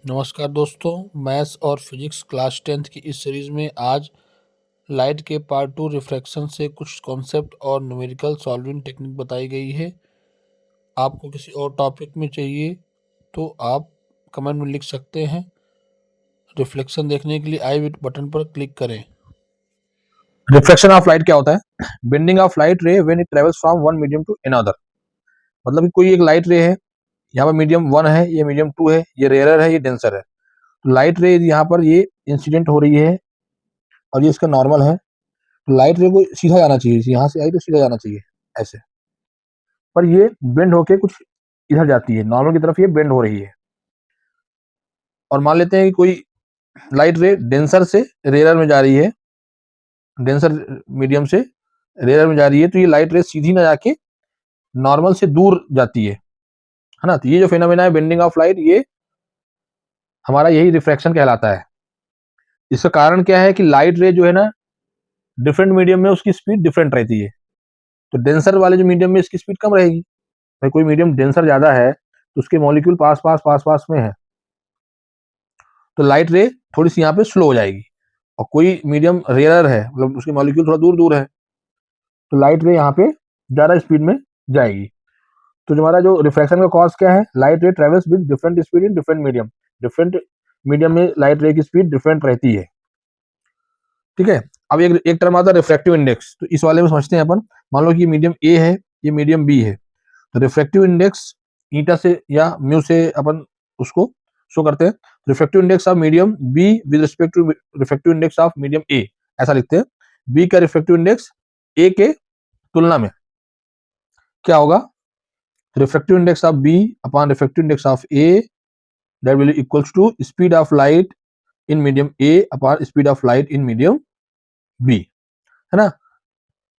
नमस्कार दोस्तों, मैथ्स और फिजिक्स क्लास 10th की इस सीरीज़ में आज लाइट के पार्ट 2 रिफ्रैक्शन से कुछ कॉन्सेप्ट और न्यूमेरिकल सॉल्विंग टेक्निक बताई गई है। आपको किसी और टॉपिक में चाहिए तो आप कमेंट में लिख सकते हैं। रिफ्लेक्शन देखने के लिए आई बटन पर क्लिक करें। रिफ्लेक्शन ऑफ लाइट क्या होता है? Bending of light ray when it travels from one medium to another. मतलब कि कोई एक लाइट रे है, यहाँ पर मीडियम 1 है, ये मीडियम 2 है, ये रेयरर है, ये डेंसर है। तो लाइट रे यहाँ पर ये इंसिडेंट हो रही है और ये इसका नॉर्मल है। तो लाइट रे को सीधा जाना चाहिए, यहाँ से आई तो सीधा जाना चाहिए ऐसे, पर ये बेंड होके कुछ इधर जाती है, नॉर्मल की तरफ ये बेंड हो रही है। और मान लेते हैं कि कोई लाइट रे डेंसर से रेयरर में जा रही है, डेंसर मीडियम से रेयरर में जा रही है, तो ये लाइट रे सीधी ना जाके नॉर्मल से दूर जाती है ना। तो ये जो फेनोमेना है बेंडिंग ऑफ लाइट, ये हमारा यही रिफ्रैक्शन कहलाता है। इसका कारण क्या है कि लाइट रे जो है ना, डिफरेंट मीडियम में उसकी स्पीड डिफरेंट रहती है। तो डेंसर वाले जो मीडियम में इसकी स्पीड कम रहेगी। भाई कोई मीडियम डेंसर ज्यादा है तो उसके मॉलिक्यूल पास पास पास पास में है, तो लाइट रे थोड़ी सी यहाँ पे स्लो हो जाएगी। और कोई मीडियम रेयरर है, मतलब उसके मॉलिक्यूल थोड़ा दूर दूर है, तो लाइट रे यहाँ पे ज्यादा स्पीड में जाएगी। तो जो हमारा जो रिफ्रैक्शन का कॉज क्या है, light ray travels with different speed in different medium. Different medium में लाइट रे की स्पीड डिफरेंट रहती है। ठीक है। अब एक टर्म आता है रिफ्रैक्टिव इंडेक्स, तो इस वाले में समझते हैं अपन। मान लो कि मीडियम ए है, ये मीडियम बी है, तो रिफ्रैक्टिव इंडेक्स ईटा से या म्यू से अपन उसको शो करते हैं। Refractive index of medium B with respect to refractive index of medium A, ऐसा लिखते हैं। बी का रिफ्रैक्टिव इंडेक्स ए के तुलना में क्या होगा? Refractive index of B upon refractive index of A, that will equals to speed of light in medium A upon speed of light in medium B, है ना।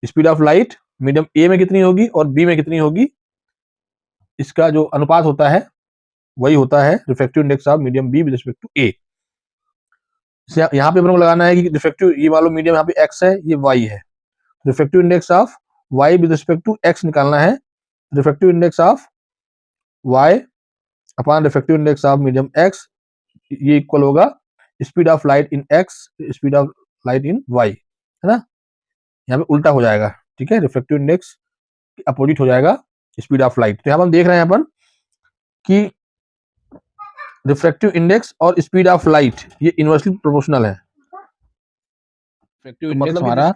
Speed of light medium A में कितनी होगी और B में कितनी होगी, इसका जो अनुपात होता है वही होता है refractive index of medium B with respect to A. यहाँ पे अपन को लगाना है कि रिफ्रैक्टिव, ये मान लो मीडियम यहाँ पे एक्स है, ये वाई है। Refractive index of Y with respect to X निकालना है। Refractive index of Y upon refractive index of medium X, ये इक्वल होगा speed of light in X, speed of light in Y, है ना। यहाँ पे उल्टा हो जाएगा, ठीक है। रिफ्रैक्टिव इंडेक्स अपोजिट हो जाएगा स्पीड ऑफ लाइट। तो यहाँ हम देख रहे हैं अपन कि रिफ्रैक्टिव इंडेक्स और स्पीड ऑफ लाइट ये इनवर्सली प्रोपोर्शनल है। रिफ्रैक्टिव तो इंडेक्स मतलब हमारा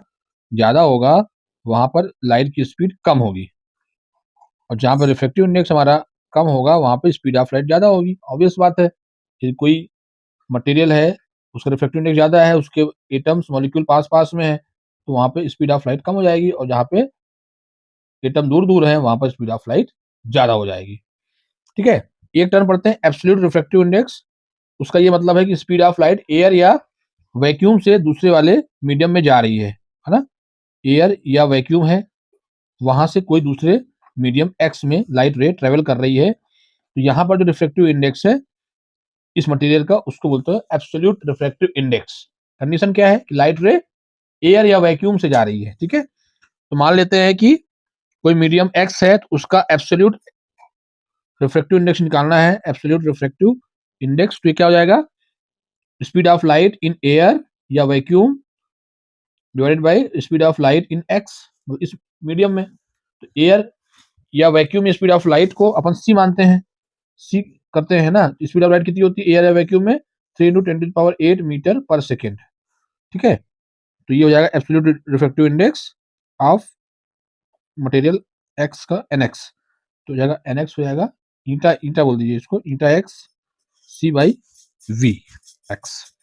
ज्यादा होगा, वहां पर लाइट की स्पीड कम होगी, और जहां पर रिफ्रैक्टिव इंडेक्स हमारा कम होगा वहां पर स्पीड ऑफ लाइट ज्यादा होगी। ऑब्वियस बात है कि कोई मटेरियल है, उसका रिफ्रैक्टिव इंडेक्स ज्यादा है, उसके एटम्स मॉलिक्यूल पास पास में है, तो वहां पे स्पीड ऑफ लाइट कम हो जाएगी, और जहां पे एटम दूर दूर है वहां पर स्पीड ऑफ लाइट ज्यादा हो जाएगी। ठीक है। एक टर्म पढ़ते हैं एब्सोल्यूट रिफ्रैक्टिव इंडेक्स। उसका ये मतलब है कि स्पीड ऑफ लाइट एयर या वैक्यूम से दूसरे वाले मीडियम में जा रही है ना। एयर या वैक्यूम है, वहां से कोई दूसरे मीडियम एक्स में लाइट रे ट्रेवल कर रही है, तो यहाँ पर जो रिफ्रैक्टिव इंडेक्स है इस मटेरियल का, उसको बोलते हैं एब्सोल्यूट रिफ्रैक्टिव इंडेक्स। कंडीशन क्या है? लाइट रे एयर या वैक्यूम से जा रही है, ठीक है। तो मान लेते हैं कि कोई मीडियम एक्स है, तो उसका एब्सोल्यूट रिफ्रैक्टिव इंडेक्स निकालना है। एब्सोल्यूट रिफ्रैक्टिव इंडेक्स तो क्या हो जाएगा? Speed of light in air या vacuum divided by speed of light in X, इस मीडियम में। तो एयर या वैक्यूम में स्पीड ऑफ लाइट को अपन सी मानते हैं, सी करते हैं ना। स्पीड ऑफ लाइट कितनी होती है एयर या वैक्यूम में? 3 × 10⁸ मीटर पर सेकेंड, ठीक है। तो ये हो जाएगा absolute refractive index of material x का nx, तो हो जाएगा nx हो जाएगा ईटा, ईटा बोल दीजिए इसको, eta X C by V X,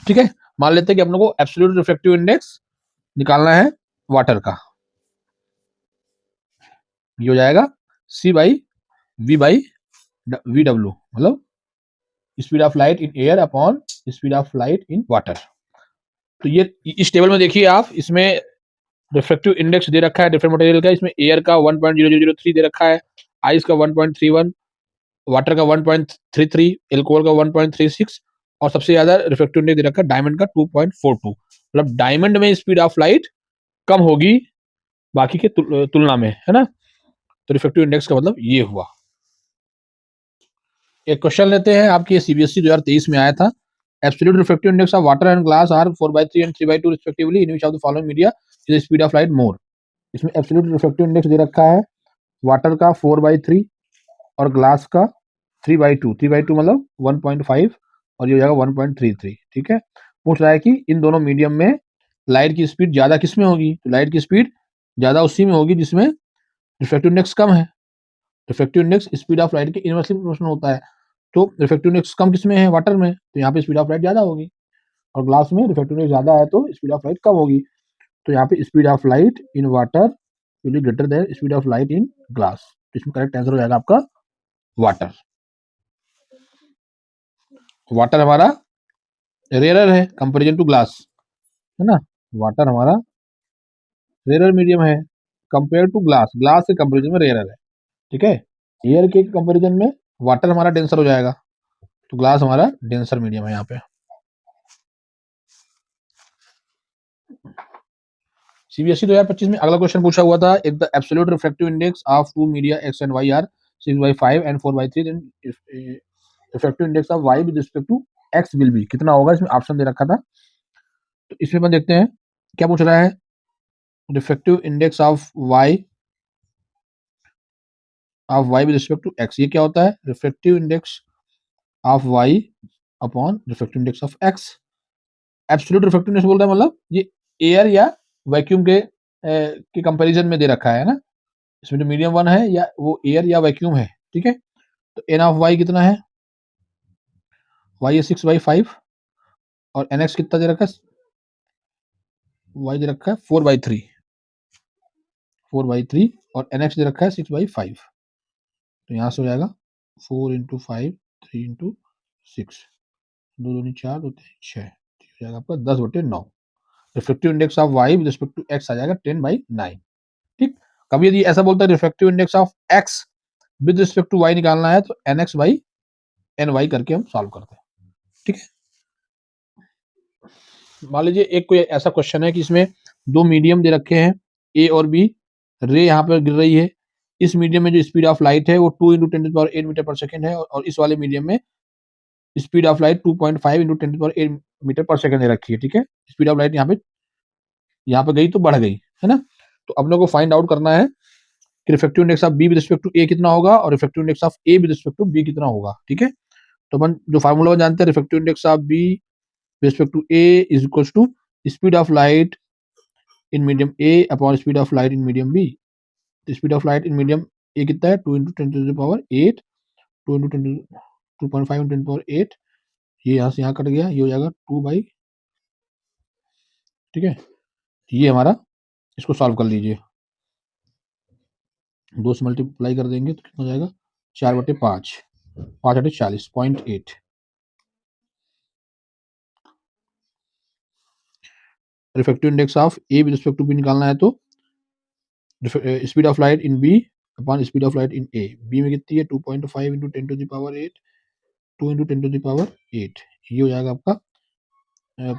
ठीक है। मान लेते हैं कि अपने को एब्सोल्यूट रिफ्रैक्टिव इंडेक्स निकालना है वाटर का। ये हो जाएगा सी बाई वी डब्ल्यू, मतलब speed of light in air upon speed of light in water. तो ये इस टेबल में देखिए आप, इसमें रिफ्रैक्टिव इंडेक्स दे रखा है डिफरेंट मटेरियल का। इसमें एयर का 1.0003 दे रखा है, आइस का 1.31, वाटर का 1.33, एल्कोहल का 1.36, और सबसे ज्यादा रिफ्रैक्टिव इंडेक्स दे रखा है डायमंड का 2.42। मतलब डायमंड में स्पीड ऑफ लाइट कम होगी बाकी के तुलना में, है ना। तो रिफ्रैक्टिव इंडेक्स का मतलब ये हुआ। एक क्वेश्चन लेते हैं, आपकी सीबीएसई 2023 में आया था। Absolute refractive index of water and glass are 4/3 and 3/2 respectively, in which of the following media is speed of light more. इसमें एब्सोल्यूट रिफ्रैक्टिव इंडेक्स दे रखा है वाटर का 4/3 और ग्लास का 3/2। 3/2 मतलब 1.5 और ये हो जाएगा 1.33। ठीक है, पूछ रहा है कि इन दोनों मीडियम में लाइट की स्पीड ज्यादा किस में होगी। तो लाइट की स्पीड ज्यादा उसी में होगी जिसमें रिफ्रैक्टिव इंडेक्स कम है। Refractive index speed of light के इनवर्सली प्रोपोर्शनल होता है। तो रिफ्रैक्टिव इंडेक्स कम किसमें है, वाटर में, तो यहाँ पे स्पीड ऑफ लाइट ज्यादा होगी। और ग्लास में रिफ्रैक्टिव इंडेक्स ज्यादा है तो स्पीड ऑफ लाइट कम होगी। तो यहाँ पे speed of light in water will be greater than speed of light in glass. इसमें करेक्ट आंसर हो जाएगा आपका वाटर। वाटर हमारा रेयर है कंपेरिजन टू ग्लास, है ना। वाटर हमारा रेयर मीडियम है कंपेयर टू ग्लास, ग्लास के कंपेरिजन में रेयर है। ठीक है, एयर के कंपेरिजन में वाटर हमारा डेंसर हो जाएगा, तो ग्लास हमारा डेंसर मीडियम है यहाँ पे। सीबीएसई 2025 में अगला क्वेश्चन पूछा हुआ था, एक the absolute refractive index of two media X and Y are 6/5 and 4/3, then refractive index of Y with respect to X will be. कितना होगा, इसमें ऑप्शन दे रखा था। तो इसमें अपन देखते हैं क्या पूछ रहा है। Refractive index of Y with respect to X, ये क्या होता है, refractive index of Y upon refractive index of X. Absolute refractive index बोल रहा है मतलब ये एयर या वैक्यूम के कंपैरिजन में दे रखा है ना। इसमें जो मीडियम वन है या वो एयर या वैक्यूम है। ठीक है, तो एन ऑफ वाई कितना है, वाई है 6/5 और एन एक्स कितना दे रखा है, वाई दे रखा है 4/3 और एन एक्स दे रखा है 6/5। तो यहाँ से हो जाएगा 4 × 5 3 × 6, 2×2 = 4 2×3 = 6, हो जाएगा आपका 10/9। Refractive index of Y with respect to X आ जाएगा 10/9। ठीक, कभी यदि ऐसा बोलता है refractive index of X with respect to Y निकालना है तो nx/ny करके हम सॉल्व करते हैं। ठीक है, मान लीजिए एक कोई ऐसा क्वेश्चन है कि इसमें दो मीडियम दे रखे हैं ए और बी, रे यहाँ पर गिर रही है। इस मीडियम में जो स्पीड ऑफ लाइट है वो 2 × 10⁸ मीटर पर सेकंड है और इस वाले मीडियम में स्पीड ऑफ लाइट 2.5 × 10⁸ मीटर पर सेकंड दे रखी है। ठीक है, स्पीड ऑफ लाइट यहाँ पे गई तो बढ़ गई, है ना। तो अपने को फाइंड आउट करना है कि refractive index of B with respect to A कितना होगा और refractive index of A with respect to B कितना होगा। ठीक है, तो अपन जो फार्मूला जानते हैं, refractive index of B with respect to A is equal to speed of light in medium A upon speed of light in medium B. Speed of light in medium A कितना है, 2 × 10⁸ 2 × 2.5 × 10⁸, ये यहाँ से यहाँ cut गया, ये हो जाएगा 2/। ठीक है, ये हमारा, इसको सॉल्व कर लीजिए, 2 से मल्टीप्लाई कर देंगे तो कितना हो जाएगा 4/5, 5/40 0.8। Refractive index of A with respect to B निकालना है तो speed of light in B upon speed of light in A. B में कितनी है 2.5 × 10⁸ 2 × 10⁸, ये हो जाएगा आपका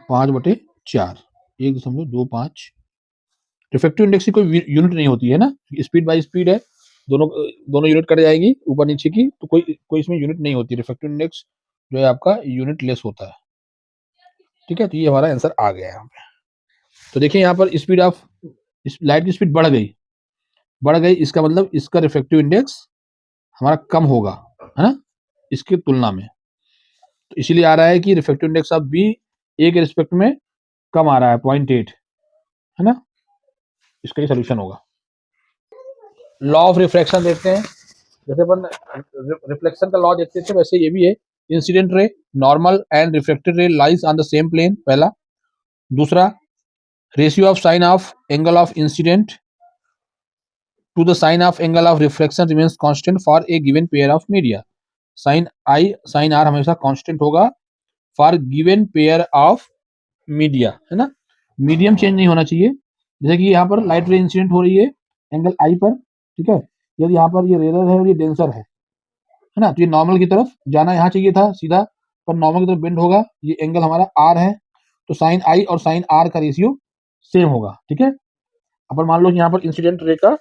5/4, 1.25। रिफ्रैक्टिव इंडेक्स की कोई यूनिट नहीं होती है ना, स्पीड बाय स्पीड है, दोनों दोनों यूनिट कट जाएगी ऊपर नीचे की, तो कोई इसमें यूनिट नहीं होती। रिफ्रैक्टिव इंडेक्स जो है आपका यूनिट लेस होता है। ठीक है, तो ये हमारा आंसर आ गया यहाँ पे। तो देखिए यहाँ पर स्पीड ऑफ लाइट की स्पीड बढ़ गई, इसका मतलब इसका रिफ्रैक्टिव इंडेक्स हमारा कम होगा, है ना, इसकी तुलना में। तो इसीलिए आ रहा है कि रिफ्रैक्टिव इंडेक्स ऑफ बी ए के रिस्पेक्ट में कम आ रहा है 0.8, है ना, इसका ही सोल्यूशन होगा। लॉ ऑफ रिफ्रैक्शन देखते हैं, जैसे अपन रिफ्लेक्शन का लॉ देखते थे वैसे ये भी है। Incident ray, normal and reflected ray lies on the same plane, पहला। दूसरा, ratio of sine of angle of incidence to the sine of angle of reflection remains constant for a given pair of media. Sine I sine R हमेशा constant होगा for given pair of media, है ना। Medium change नहीं होना चाहिए। जैसे कि यहाँ पर लाइट रे इंसिडेंट हो रही है एंगल आई पर, ठीक है, यदि यहाँ पर ये रेयर है और ये डेंसर है ना, तो ये नॉर्मल की तरफ जाना यहाँ चाहिए था सीधा, पर नॉर्मल की तरफ बेंड होगा। ये एंगल हमारा आर है, तो साइन आई और साइन आर का रेशियो सेम होगा। ठीक है, अपन मान लो यहाँ पर इंसिडेंट रे का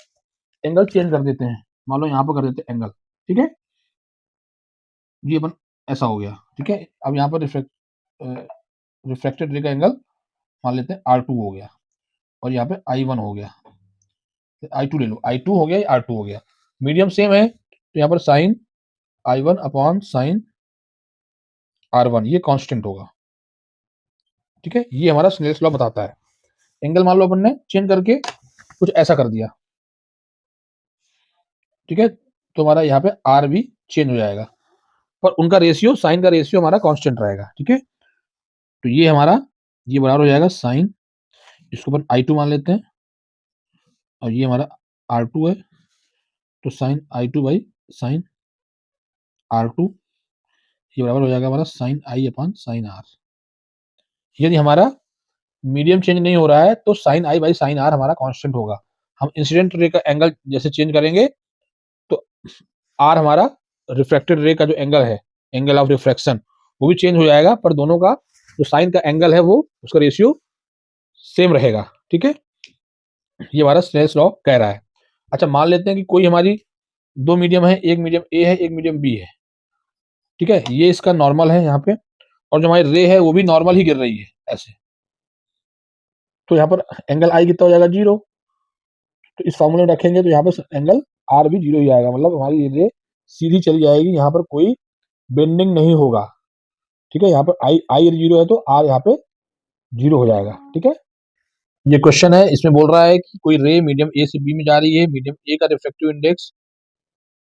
एंगल चेंज कर देते हैं, मान लो यहाँ पर कर देते हैं एंगल। ठीक है, ये अपन ऐसा हो गया, ठीक है। अब यहाँ पर रिफ्रैक्टेड रे का एंगल मान लेते हैं R2 हो गया, और यहाँ पे I1 हो गया, I2 ले लो, I2 हो गया, R2 हो गया, मीडियम सेम है, तो यहाँ पर sign I1 upon sine R1 ये कांस्टेंट होगा, ठीक है। ये हमारा स्नेल्स लॉ बताता है। एंगल मान लो अपन ने चेंज करके कुछ ऐसा कर दिया, ठीक है, तो हमारा यहाँ पे R भी चेंज हो जाएगा, पर उनका रेशियो, साइन का रेशियो हमारा कांस्टेंट रहेगा, ठीक है। तो ये हमारा, ये बराबर हो जाएगा साइन, इसको अपन I2 मान लेते हैं, और ये हमारा R2 है, तो sign I2 by sine R2, ये बराबर हो जाएगा हमारा sine I upon sine R। यदि हमारा मीडियम चेंज नहीं हो रहा है तो sine I by sine R हमारा कांस्टेंट होगा। हम इंसिडेंट रे का एंगल जैसे चेंज करेंगे तो R हमारा रिफ्रैक्टेड रे का जो एंगल है, एंगल ऑफ रिफ्रैक्शन, वो भी चेंज हो जाएगा, पर दोनों का जो साइन का एंगल है वो उसका रेशियो सेम रहेगा, ठीक है। ये हमारा स्नेल्स लॉ कह रहा है। अच्छा, मान लेते हैं कि कोई हमारी दो मीडियम है, एक मीडियम ए है, एक मीडियम बी है, ठीक है, ये इसका नॉर्मल है यहाँ पे, और जो हमारी रे है वो भी नॉर्मल ही गिर रही है ऐसे, तो यहाँ पर एंगल आई कितना हो जाएगा, 0। तो इस फॉर्मूले में रखेंगे तो यहाँ पर एंगल आर भी 0 ही आएगा, मतलब हमारी ये रे सीधी चली जाएगी, यहाँ पर कोई बेंडिंग नहीं होगा, ठीक है। यहाँ पर आई आई 0 है तो आर यहाँ पे 0 हो जाएगा, ठीक है। ये क्वेश्चन है, इसमें बोल रहा है कि कोई रे मीडियम ए से बी में जा रही है, मीडियम ए का रिफ्रैक्टिव इंडेक्स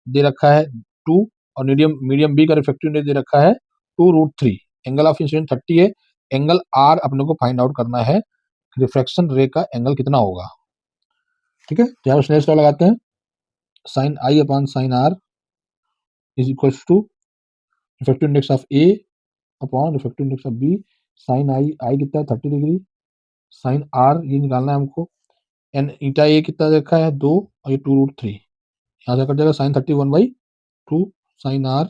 दे रखा है 2, और मीडियम मीडियम बी का रिफ्रैक्टिव इंडेक्स दे रखा है 2√3, एंगल ऑफ इंसिडेंट 30 है, एंगल आर अपने को फाइंड आउट करना है, रिफ्रैक्शन रे का एंगल कितना होगा, ठीक है। तो यहाँ पर लगाते हैं, sine I upon sine r is equal to refractive index of A upon refractive index of B, sine i, i कितना है 30 डिग्री, साइन आर ये निकालना है हमको, एन ईटा ए कितना रखा है 2, और ये 2√3, यहाँ से कट जाएगा साइन 30 1/2, साइन आर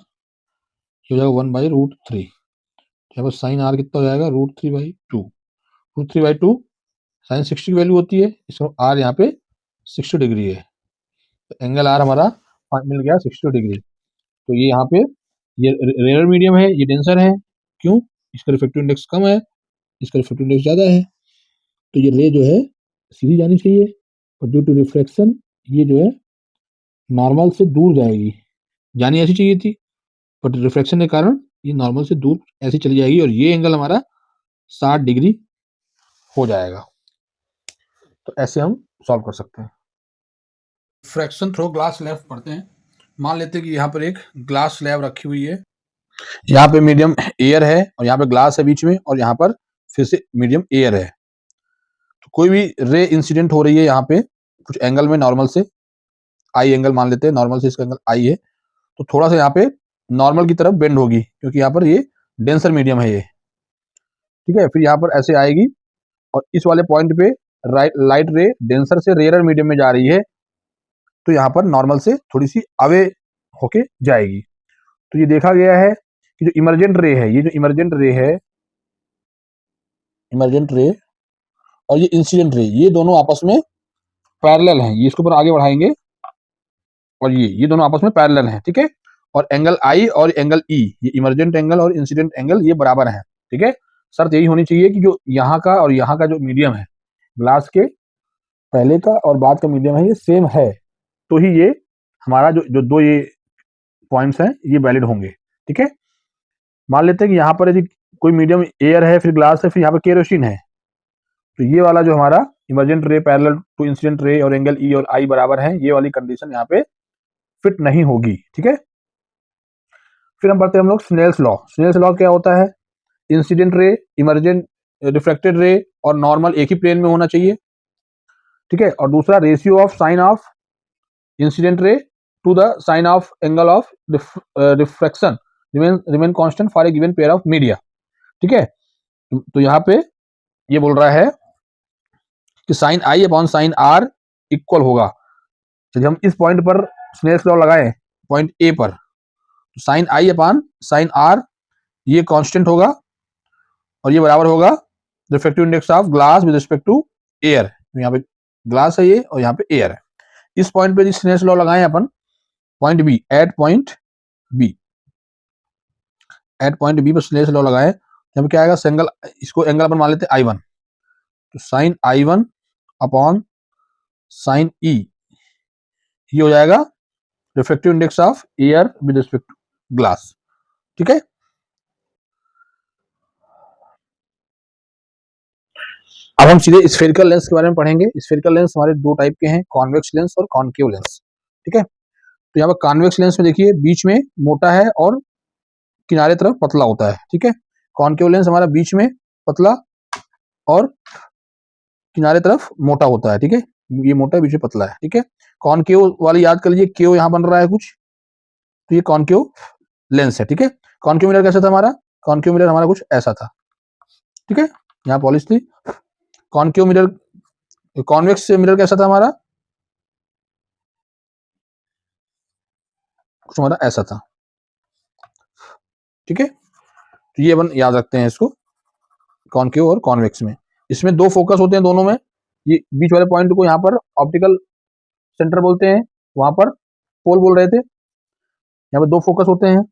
ये हो जाएगा 1/√3, यहाँ पर साइन आर कितना हो जाएगा √3/2, √3/2 साइन 60 की वैल्यू होती है, इसको आर यहाँ पे 60 डिग्री है, तो एंगल आर हमारा मिल गया 60 डिग्री। तो ये यहाँ पे ये रेयर मीडियम है, ये डेंसर है, क्यों, इसका रिफ्रैक्टिव इंडेक्स कम है, इसका रिफ्रैक्टिव इंडेक्स ज्यादा है, तो ये रे जो है सीधी जानी चाहिए, और ड्यू टू रिफ्रैक्शन ये जो है नॉर्मल से दूर जाएगी, जानी ऐसी चाहिए थी, बट रिफ्रैक्शन के कारण ये नॉर्मल से दूर ऐसे चली जाएगी, और ये एंगल हमारा 60 डिग्री हो जाएगा। तो ऐसे हम सॉल्व कर सकते हैं। फ्रैक्शन थ्रो ग्लास स्लैब पढ़ते हैं। मान लेते हैं कि यहाँ पर एक ग्लास स्लैब रखी हुई है, यहाँ पे मीडियम एयर है, और यहाँ पे ग्लास है बीच में, और यहाँ पर फिर से मीडियम एयर है, तो कोई भी रे इंसिडेंट हो रही है यहाँ पे कुछ एंगल में, नॉर्मल से आई एंगल मान लेते हैं, नॉर्मल से इसका एंगल आई है, तो थोड़ा सा यहाँ पे नॉर्मल की तरफ बेंड होगी, क्योंकि यहाँ पर ये डेंसर मीडियम है ये, ठीक है। फिर यहाँ पर ऐसे आएगी, और इस वाले पॉइंट पे लाइट रे डेंसर से रेयर मीडियम में जा रही है, तो यहाँ पर नॉर्मल से थोड़ी सी अवे होके जाएगी। तो ये देखा गया है कि जो इमरजेंट रे है, ये जो इमरजेंट रे है, इमरजेंट रे और ये इंसिडेंट रे, ये दोनों आपस में पैरेलल हैं, ये इसके ऊपर आगे बढ़ाएंगे, और ये दोनों आपस में पैरेलल हैं, ठीक है। और एंगल आई और एंगल ई, ये इमरजेंट एंगल और इंसिडेंट एंगल ये बराबर हैं, ठीक है। शर्त यही होनी चाहिए कि जो यहाँ का और यहाँ का जो मीडियम है, ग्लास के पहले का और बाद का मीडियम है, ये सेम है, तो ही ये हमारा जो जो दो ये पॉइंट्स हैं ये वैलिड होंगे, ठीक है। मान लेते हैं कि यहाँ पर यदि कोई मीडियम एयर है, फिर ग्लास है, फिर यहाँ पर केरोसिन है, तो ये वाला जो हमारा emergent ray parallel to incident ray और एंगल ई और आई बराबर है, ये वाली कंडीशन यहाँ पे फिट नहीं होगी, ठीक है। फिर हम पढ़ते हैं हम लोग स्नेल्स लॉ। स्नेल्स लॉ क्या होता है, इंसिडेंट रे, इमरजेंट रिफ्लेक्टेड रे और नॉर्मल एक ही प्लेन में होना चाहिए, ठीक है। और दूसरा ratio of sine of incident ray to the sine of angle of refraction remain constant for a given pair of media, ठीक है। तो यहाँ पे ये बोल रहा है कि साइन आई अपॉन साइन आर इक्वल होगा, यदि हम इस पॉइंट पर स्नेल्स लॉ लगाएं, पॉइंट ए पर, तो साइन आई अपॉन साइन आर ये कांस्टेंट होगा, और ये बराबर होगा refractive index of glass with respect to air, यहाँ पे ग्लास है ये और यहाँ पे एयर है। इस पॉइंट पे स्नेल्स लॉ लगाएं अपन, point B, at point B, at point B पर स्लेश लॉ लगाए, यहाँ पे क्या आएगा, एंगल, इसको एंगल अपन मान लेते हैं I1, तो sign I1 upon sine E, ये हो जाएगा reflective index of air with respect to glass. ठीक है, अब हम सीधे स्फेरिकल लेंस के बारे में पढ़ेंगे। स्फेरिकल लेंस हमारे दो टाइप के हैं, कॉन्वेक्स लेंस और कॉनकेव लेंस। ठीक है, तो यहाँ पर कॉन्वेक्स लेंस में देखिए बीच में मोटा है और किनारे तरफ पतला होता है। ठीक है, कॉनकेव लेंस हमारा बीच में पतला और किनारे तरफ मोटा होता है। ठीक है, ये मोटा है, बीच में पतला है। ठीक है, कॉनकेव वाली याद कर लीजिए, केव यहाँ बन रहा है कुछ, तो ये कॉनकेव लेंस है। ठीक है, कॉनकेव मिरर कैसा था हमारा, कॉनकेव मिरर हमारा कुछ ऐसा था। ठीक है, यहाँ पॉलिश थी। कॉनकेव मिरर, कॉन्वेक्स मिरर कैसा था हमारा, कुछ हमारा ऐसा था। ठीक है, तो ये अपन याद रखते हैं इसको, कॉनकेव और कॉन्वेक्स में। इसमें दो फोकस होते हैं दोनों में, ये बीच वाले पॉइंट को यहाँ पर ऑप्टिकल सेंटर बोलते हैं, वहां पर पोल बोल रहे थे। यहाँ पर दो फोकस होते हैं,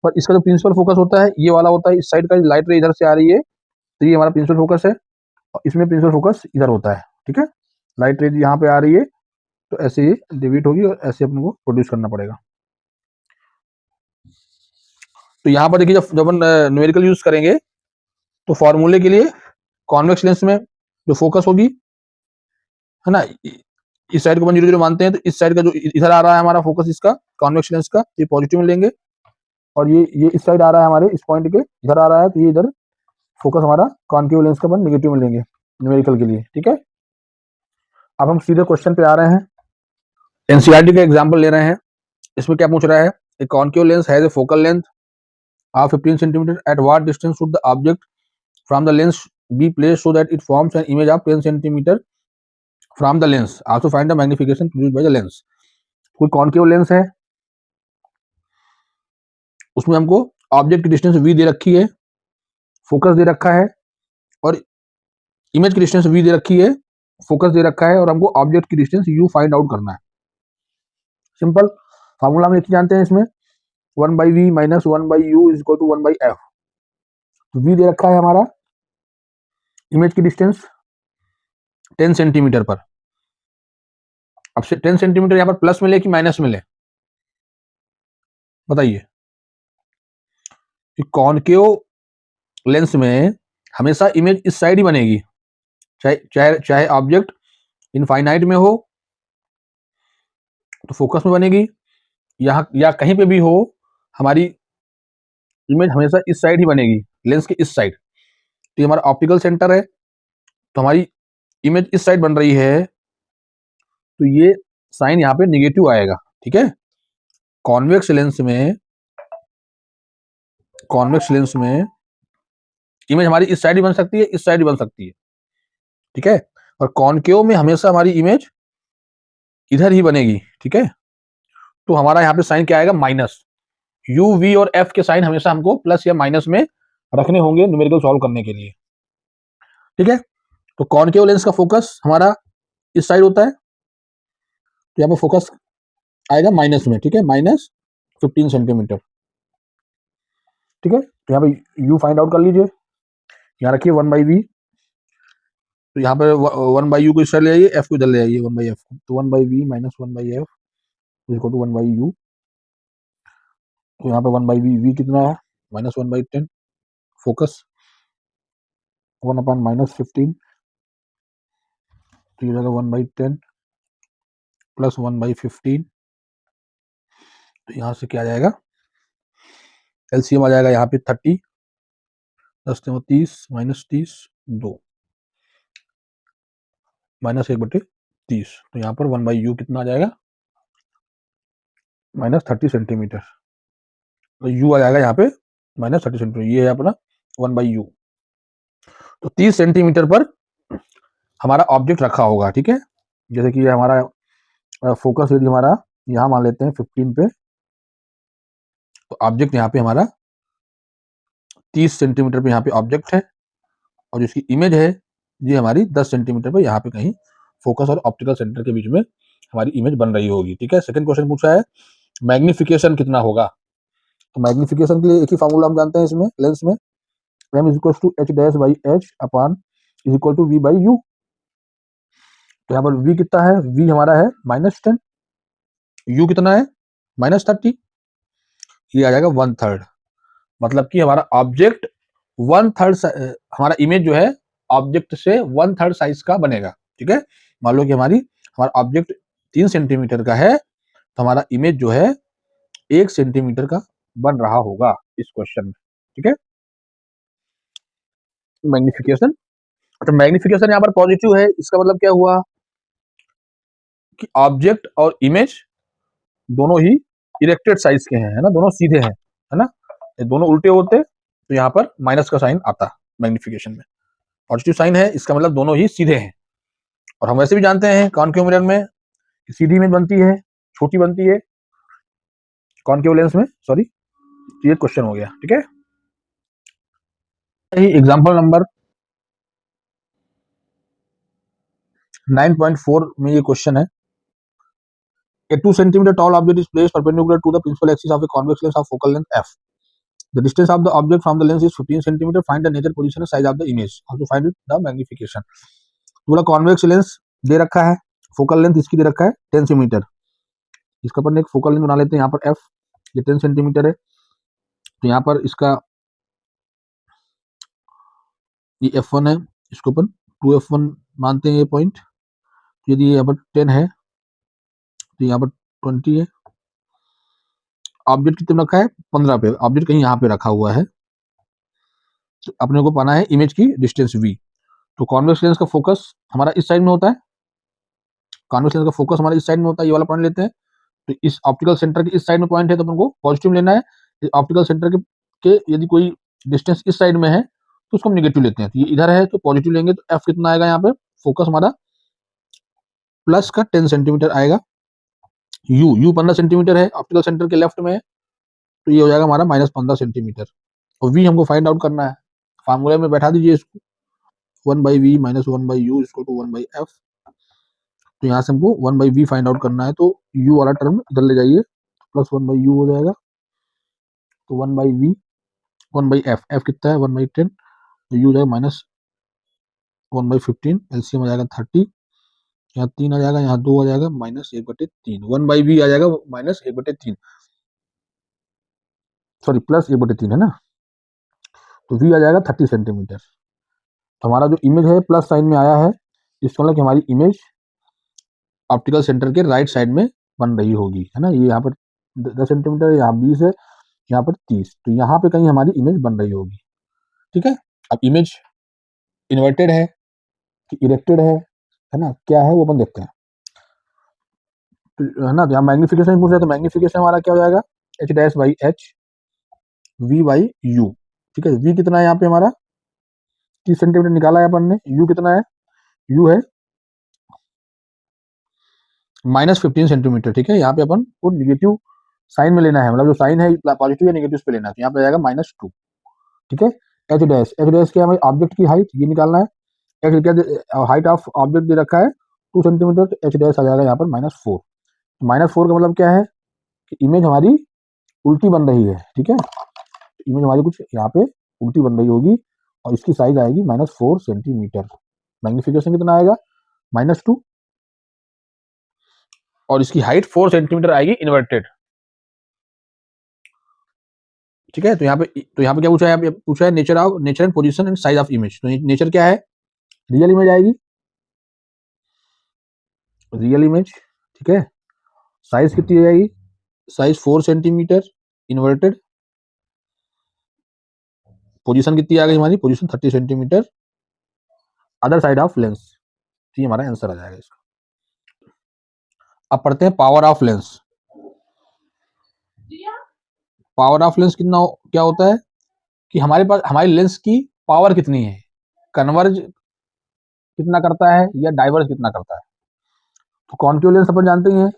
पर इसका जो प्रिंसिपल फोकस होता है ये वाला होता है, इस साइड का लाइट रे इधर से आ रही है, तो ये हमारा प्रिंसिपल फोकस है, और इसमें प्रिंसिपल फोकस इधर होता है। ठीक है, लाइट रे यहाँ पे आ रही है, तो ऐसे ये डिवीट होगी और ऐसे अपने को प्रोड्यूस करना पड़ेगा। तो यहाँ पर देखिए, जब अपन न्यूमेरिकल यूज करेंगे तो फॉर्मूले के लिए कॉन्वेक्स लेंस में जो फोकस होगी, है ना, इस साइड को अपन 0 0 मानते हैं, तो इस साइड का जो इधर आ रहा है हमारा फोकस इसका कॉन्वेक्स लेंस का, ये पॉजिटिव में लेंगे, और ये इस साइड आ रहा है हमारे इस पॉइंट के इधर आ रहा है, तो ये इधर फोकस हमारा कॉन्केव लेंस का अपन नेगेटिव में लेंगे न्यूमेरिकल के लिए। ठीक है, अब हम सीधे क्वेश्चन पे आ रहे हैं, एनसीईआरटी का एग्जाम्पल ले रहे हैं। इसमें क्या पूछ रहा है, a concave lens has a focal length of 15 centimeter, at what distance should the object from the lens be placed so that it forms an image of 10 centimeter from the lens? Also find the magnification produced by the lens. कोई concave lens है, उसमें हमको object की distance v दे रखी है, focus दे रखा है, और इमेज की डिस्टेंस v दे रखी है, फोकस दे रखा है, और हमको ऑब्जेक्ट की डिस्टेंस u फाइंड आउट करना है। सिंपल फार्मूला हम एक ही जानते हैं इसमें, 1/v minus 1/u is equal to 1/f। तो v दे रखा है हमारा इमेज की डिस्टेंस 10 सेंटीमीटर पर। अब से 10 सेंटीमीटर यहाँ पर प्लस में ले कि माइनस में ले, बताइए। कॉनकेव लेंस में हमेशा इमेज इस साइड ही बनेगी, चाहे चाहे चाहे ऑब्जेक्ट इनफाइनाइट में हो तो फोकस में बनेगी, यहाँ या कहीं पे भी हो, हमारी इमेज हमेशा इस साइड ही बनेगी, लेंस के इस साइड। तो ये हमारा ऑप्टिकल सेंटर है, तो हमारी इमेज इस साइड बन रही है, तो ये साइन यहाँ पे निगेटिव आएगा। ठीक है, कॉन्वेक्स लेंस में इमेज हमारी इस साइड ही बन सकती है, इस साइड ही बन सकती है। ठीक है, और कॉनकेव में हमेशा हमारी इमेज इधर ही बनेगी। ठीक है, तो हमारा यहाँ पे साइन क्या आएगा, माइनस। यू वी और एफ के साइन हमेशा हमको प्लस या माइनस में रखने होंगे न्यूमेरिकल सॉल्व करने के लिए। ठीक है, तो कॉनकेव लेंस का फोकस हमारा इस साइड होता है, तो यहाँ पे फोकस आएगा माइनस में। ठीक है, -15 सेंटीमीटर। ठीक है, तो यहाँ पे u फाइंड आउट कर लीजिए, यहाँ रखिए 1/v, तो यहाँ पे 1/u को इस साइड ले आइए, f को इधर ले आइए 1/f, तो 1/v minus 1/f is equal to 1/u। तो यहाँ पे 1/v, v कितना है, -1/10, फोकस 1/-15, तो ये जाएगा 1/10 प्लस 1/15, तो यहाँ से क्या आ जाएगा, एलसीएम आ जाएगा यहाँ पे 30, 10 30 -30 2 -1/30, तो यहाँ पर 1/u कितना आ जाएगा, -30 सेंटीमीटर। तो u आ जाएगा यहाँ पे -30 सेंटीमीटर, ये है अपना 1/u। तो 30 सेंटीमीटर पर हमारा ऑब्जेक्ट रखा होगा। ठीक है, जैसे कि ये हमारा फोकस यदि हमारा यहाँ मान लेते हैं 15 पे, तो ऑब्जेक्ट यहाँ पे हमारा 30 सेंटीमीटर पे यहाँ पे ऑब्जेक्ट है, और जिसकी इमेज है ये हमारी 10 सेंटीमीटर पे यहाँ पे कहीं फोकस और ऑप्टिकल सेंटर के बीच में हमारी इमेज बन रही होगी। ठीक है, सेकंड क्वेश्चन पूछा है मैग्निफिकेशन कितना होगा, तो मैग्निफिकेशन के लिए एक ही फार्मूला हम जानते हैं इसमें लेंस में, m is equal to h dash by h upon is equal to v by u। तो यहाँ पर v कितना है, v हमारा है -10, u कितना है -30, ये आ जाएगा 1/3। मतलब कि हमारा ऑब्जेक्ट 1/3, हमारा इमेज जो है ऑब्जेक्ट से 1/3 साइज का बनेगा। ठीक है, मान लो कि हमारा ऑब्जेक्ट 3 सेंटीमीटर का है, तो हमारा इमेज जो है 1 सेंटीमीटर का बन रहा होगा इस क्वेश्चन में। ठीक है, मैग्निफिकेशन। अच्छा, मैग्निफिकेशन यहाँ पर पॉजिटिव है, इसका मतलब क्या हुआ कि ऑब्जेक्ट और इमेज दोनों ही इरेक्टेड साइज के हैं, है ना, दोनों सीधे हैं, है ना। ये दोनों उल्टे होते तो यहाँ पर माइनस का साइन आता मैग्निफिकेशन में। पॉजिटिव साइन है, इसका मतलब दोनों ही सीधे हैं। और हम वैसे भी जानते हैं कॉनकेव मिरर में सीधी इमेज बनती है, छोटी बनती है कॉनकेव लेंस में, सॉरी, ये क्वेश्चन हो गया। ठीक है, एग्जांपल नंबर 9.4 में ये क्वेश्चन है। A 2 centimeter tall object is placed perpendicular to the principal axis of a convex lens of focal length f. The distance of the object from the lens is 15 centimeter. Find the nature, position and size of the image. Also find it the magnification. पूरा convex lens दे रखा है, focal length इसकी दे रखा है 10 centimetre. इसका अपन एक focal length बना लेते हैं यहाँ पर f, ये 10 सेंटीमीटर है। तो यहाँ पर इसका ये f1 है, इसको अपन 2f1 मानते हैं ये पॉइंट। यदि यहाँ पर 10 है तो यहाँ पर 20 है। ऑब्जेक्ट कितने रखा है 15 पे, ऑब्जेक्ट कहीं यहाँ पे रखा हुआ है। तो अपने को पाना है इमेज की डिस्टेंस v। तो कॉन्वेक्स लेंस का फोकस हमारा इस साइड में होता है, कॉन्वेक्स लेंस का फोकस हमारा इस साइड में होता है, ये वाला पॉइंट लेते हैं। तो इस ऑप्टिकल सेंटर के इस साइड में पॉइंट है तो अपन को पॉजिटिव लेना है। ऑप्टिकल सेंटर के यदि कोई डिस्टेंस इस साइड में है तो उसको हम निगेटिव लेते हैं। तो ये इधर है तो पॉजिटिव लेंगे, तो एफ कितना आएगा यहाँ पे, फोकस हमारा प्लस का 10 सेंटीमीटर आएगा। यू 15 सेंटीमीटर है, ऑप्टिकल सेंटर के लेफ्ट में है, तो ये हो जाएगा हमारा -15 सेंटीमीटर। और वी हमको फाइंड आउट करना है, फार्मूले में बैठा दीजिए इसको, 1/v minus 1/u equal to 1/f। तो यहाँ से हमको 1/v फाइंड आउट करना है, तो u वाला टर्म इधर ले जाइए, प्लस 1/u हो जाएगा। तो 1/v 1/f, f कितना है 1/10, तो u हो जाएगा -1/15, एलसीएम आ जाएगा 30, यहाँ 3 आ जाएगा, यहाँ 2 आ जाएगा, -1/3, 1/v आ जाएगा -1/3, सॉरी प्लस 1/3 है ना। तो v आ जाएगा 30 सेंटीमीटर। तो हमारा जो इमेज है प्लस साइन में आया है, इसका मतलब कि हमारी इमेज ऑप्टिकल सेंटर के राइट साइड में बन रही होगी, है ना। ये यहाँ पर 10 सेंटीमीटर, यहाँ 20 है, यहाँ पर 30, तो यहाँ पे कहीं हमारी इमेज बन रही होगी। ठीक है, अब इमेज इन्वर्टेड है कि इरेक्टेड है ना, क्या है वो अपन देखते हैं। तो है ना, तो यहाँ मैग्निफिकेशन पूछ रहे, तो मैग्निफिकेशन हमारा क्या हो जाएगा, h dash by h v by u। ठीक है, v कितना है यहाँ पे हमारा 30 सेंटीमीटर निकाला है अपन ने, u कितना है, u है -15 सेंटीमीटर। ठीक है, यहाँ पे अपन को निगेटिव साइन में लेना है, मतलब जो साइन है पॉजिटिव या निगेटिव पे लेना है, तो यहाँ पे आएगा -2। ठीक है, एच डैश क्या है, ऑब्जेक्ट की हाइट ये निकालना है। एच क्या, हाइट ऑफ ऑब्जेक्ट दे रखा है 2 सेंटीमीटर, तो एच डैश आ जाएगा यहाँ पर -4। -4 का मतलब क्या है कि इमेज हमारी उल्टी बन रही है। ठीक है, इमेज हमारी कुछ यहाँ पे उल्टी बन रही होगी, और इसकी साइज आएगी -4 सेंटीमीटर। मैग्निफिकेशन कितना आएगा -2, और इसकी हाइट 4 सेंटीमीटर आएगी इन्वर्टेड। ठीक है, तो यहाँ पे क्या पूछा है, यहाँ पे पूछा है nature and position and size of image. तो नेचर क्या है, रियल इमेज आएगी, रियल इमेज। ठीक है, साइज कितनी आएगी, साइज 4 सेंटीमीटर इन्वर्टेड। पोजीशन कितनी आ गई हमारी, position 30 centimetre other side of lens. तो ये हमारा आंसर आ जाएगा इसका। अब पढ़ते हैं power of lens. Power of lens क्या होता है कि हमारे पास हमारी लेंस की पावर कितनी है, कन्वर्ज कितना करता है या डाइवर्ज कितना करता है। तो कॉन्केव लेंस अपन जानते ही हैं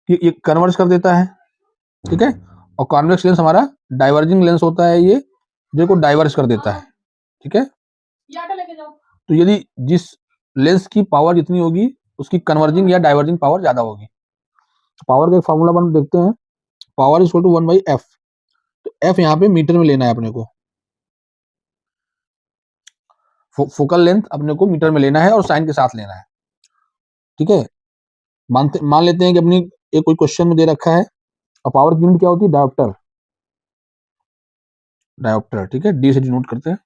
कि ये कन्वर्ज कर देता है। ठीक है, और कॉन्वेक्स लेंस हमारा डाइवर्जिंग लेंस होता है, ये जो को डाइवर्ज कर देता है। ठीक है, तो यदि जिस लेंस की पावर जितनी होगी उसकी कन्वर्जिंग या डाइवर्जिंग पावर ज्यादा होगी। पावर का एक फॉर्मूला अपन देखते हैं, power is equal to 1/f। तो एफ यहाँ पे मीटर में लेना है अपने को, फोकल लेंथ अपने को मीटर में लेना है और साइन के साथ लेना है, ठीक है। मान लेते हैं कि अपनी एक कोई क्वेश्चन में दे रखा है और पावर की यूनिट क्या होती है, डायोप्टर, डायोप्टर, ठीक है, डी से डिनोट करते हैं।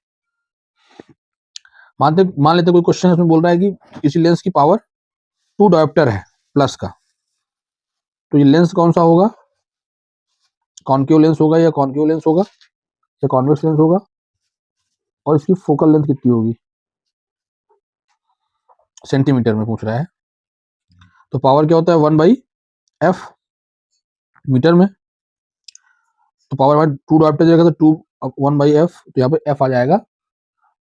मान लेते हैं कोई क्वेश्चन इसमें बोल रहा है कि किसी लेंस की पावर 2 डायोप्टर है प्लस का, तो ये लेंस कौन सा होगा, कॉनकेव लेंस होगा या कॉनकेव लेंस होगा या कॉन्वेक्स लेंस होगा, और इसकी फोकल लेंथ कितनी होगी, सेंटीमीटर में पूछ रहा है। तो पावर क्या होता है 1/f मीटर में, तो पावर हमारे 2 डायोप्टर देगा तो 1/f, तो यहाँ पे f आ जाएगा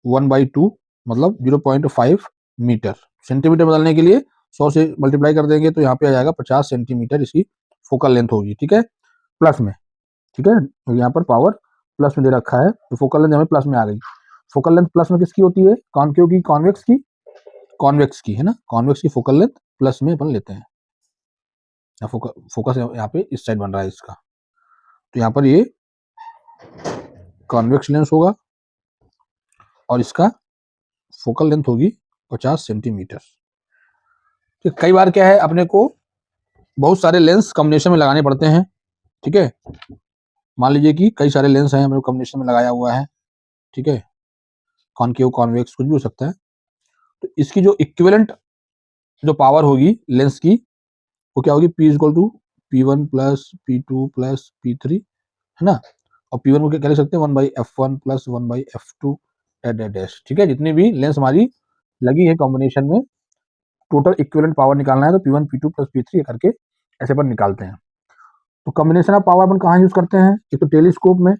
1/2, मतलब 0.5 मीटर। सेंटीमीटर बदलने के लिए 100 से मल्टीप्लाई कर देंगे तो यहाँ पे आ जाएगा 50 सेंटीमीटर इसकी फोकल लेंथ होगी, ठीक है, प्लस में, ठीक है। तो यहाँ पर पावर प्लस में दे रखा है तो फोकल लेंथ हमें प्लस में आ गई। फोकल लेंथ प्लस में किसकी होती है, कॉनकेव की, कॉन्वेक्स की, कॉन्वेक्स की है ना, कॉन्वेक्स की फोकल लेंथ प्लस में अपन लेते हैं। फोकस यहाँ पे इस साइड बन रहा है इसका, तो यहाँ पर ये कॉन्वेक्स लेंस होगा और इसका फोकल लेंथ होगी 50 सेंटीमीटर। तो कई बार क्या है अपने को बहुत सारे लेंस कॉम्बिनेशन में लगाने पड़ते हैं, ठीक है। मान लीजिए कि कई सारे लेंस हैं, हमने कॉम्बिनेशन में लगाया हुआ है, ठीक है, कॉनकेव, कॉन्वेक्स, कुछ भी हो सकता है। तो इसकी जो इक्विवेलेंट जो पावर होगी लेंस की वो क्या होगी, P equal to P1 plus P2 plus P3, है ना। और P1 को क्या लिख सकते हैं, 1/f1 प्लस 1/f2 डैश, ठीक है। जितनी भी लेंस हमारी लगी है कॉम्बिनेशन में, टोटल इक्विवेलेंट पावर निकालना है तो P1 P2 प्लस P3 करके ऐसे पर निकालते हैं। तो कॉम्बिनेशन ऑफ पावर अपन कहाँ यूज करते हैं, एक तो टेलीस्कोप में,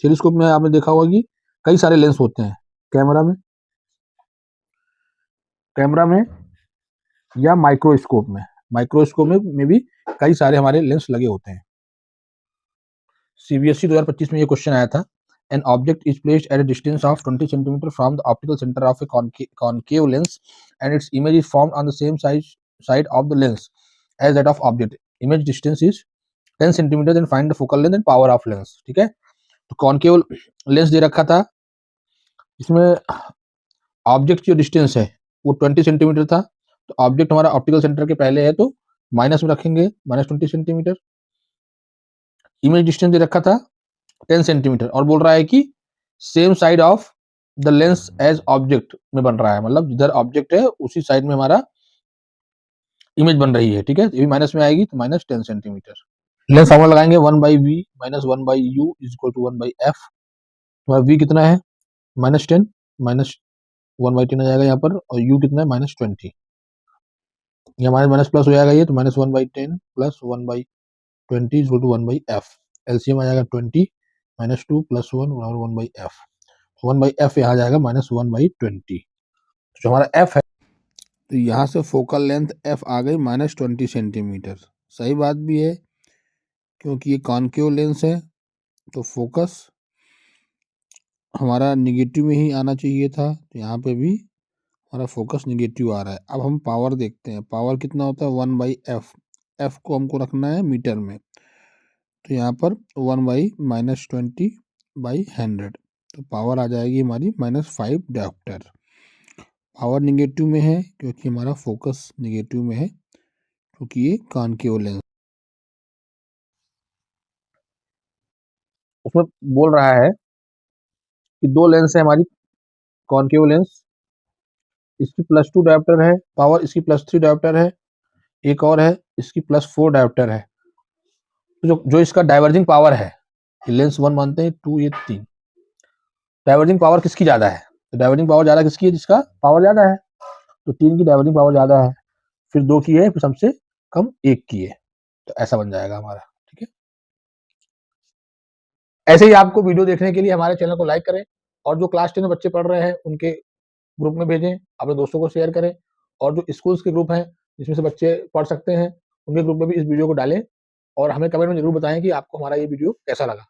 टेलीस्कोप में आपने देखा होगा कि कई सारे लेंस होते हैं, कैमरा में, कैमरा में या माइक्रोस्कोप में, माइक्रोस्कोप में भी कई सारे हमारे लेंस लगे होते हैं। सीबीएसई 2025 में ये क्वेश्चन आया था, an object is placed at a distance of 20 centimetre from the optical centre of a concave lens and its image is formed on the same side of the lens as that of object, image distance is 10 centimetre and find the focal length and power of lens, ठीक है। तो concave lens दे रखा था, इसमें object जो distance है वो 20 centimetre था, तो ऑब्जेक्ट हमारा ऑप्टिकल सेंटर के पहले है तो माइनस में रखेंगे, -20 सेंटीमीटर। इमेज डिस्टेंस दे रखा था 10 सेंटीमीटर और बोल रहा है कि same side of the lens as object में बन रहा है, मतलब जिधर ऑब्जेक्ट है उसी साइड में हमारा इमेज बन रही है, ठीक है। ये भी माइनस में आएगी तो -10 सेंटीमीटर। लेंस फॉर्मूला लगाएंगे 1/v minus 1/u is equal to 1/f। हमारा v कितना है -10, माइनस 1/10 आ जाएगा यहाँ पर, और u कितना है -20, ये हमारे माइनस प्लस हो जाएगा, ये तो -1/10 plus 1/20 is equal to 1/f। LCM आ जाएगा 20 -2 + 1 बराबर 1/f। 1/f यहाँ आ जाएगा -1/20। तो जो हमारा f है, तो यहाँ से फोकल लेंथ f आ गई -20 सेंटीमीटर। सही बात भी है क्योंकि ये कॉनकेव लेंस है तो फोकस हमारा निगेटिव में ही आना चाहिए था, तो यहाँ पे भी हमारा फोकस निगेटिव आ रहा है। अब हम पावर देखते हैं, पावर कितना होता है 1/f, f को हमको रखना है मीटर में, तो यहाँ पर 1/-20/100, तो पावर आ जाएगी हमारी -5 डायोप्टर। पावर निगेटिव में है क्योंकि हमारा फोकस निगेटिव में है, क्योंकि ये कॉनकेव लेंस। उसमें बोल रहा है कि दो लेंस है हमारी कॉनकेव लेंस, इसकी +2 डायोप्टर है पावर, इसकी +3 डायोप्टर है, एक और है इसकी +4 डायोप्टर है। तो जो इसका डाइवर्जिंग पावर है, लेंस 1 मानते हैं, 2 ये 3, डाइवर्जिंग पावर किसकी ज्यादा है, तो डाइवर्जिंग पावर ज्यादा किसकी है, जिसका पावर ज्यादा है, तो 3 की डाइवर्जिंग पावर ज्यादा है, फिर 2 की है, फिर सबसे कम 1 की है, तो ऐसा बन जाएगा हमारा, ठीक है। ऐसे ही आपको वीडियो देखने के लिए हमारे चैनल को लाइक करें, और जो क्लास 10 में बच्चे पढ़ रहे हैं उनके ग्रुप में भेजें, अपने दोस्तों को शेयर करें, और जो स्कूल्स के ग्रुप हैं जिसमें से बच्चे पढ़ सकते हैं उनके ग्रुप में भी इस वीडियो को डालें, और हमें कमेंट में जरूर बताएं कि आपको हमारा ये वीडियो कैसा लगा।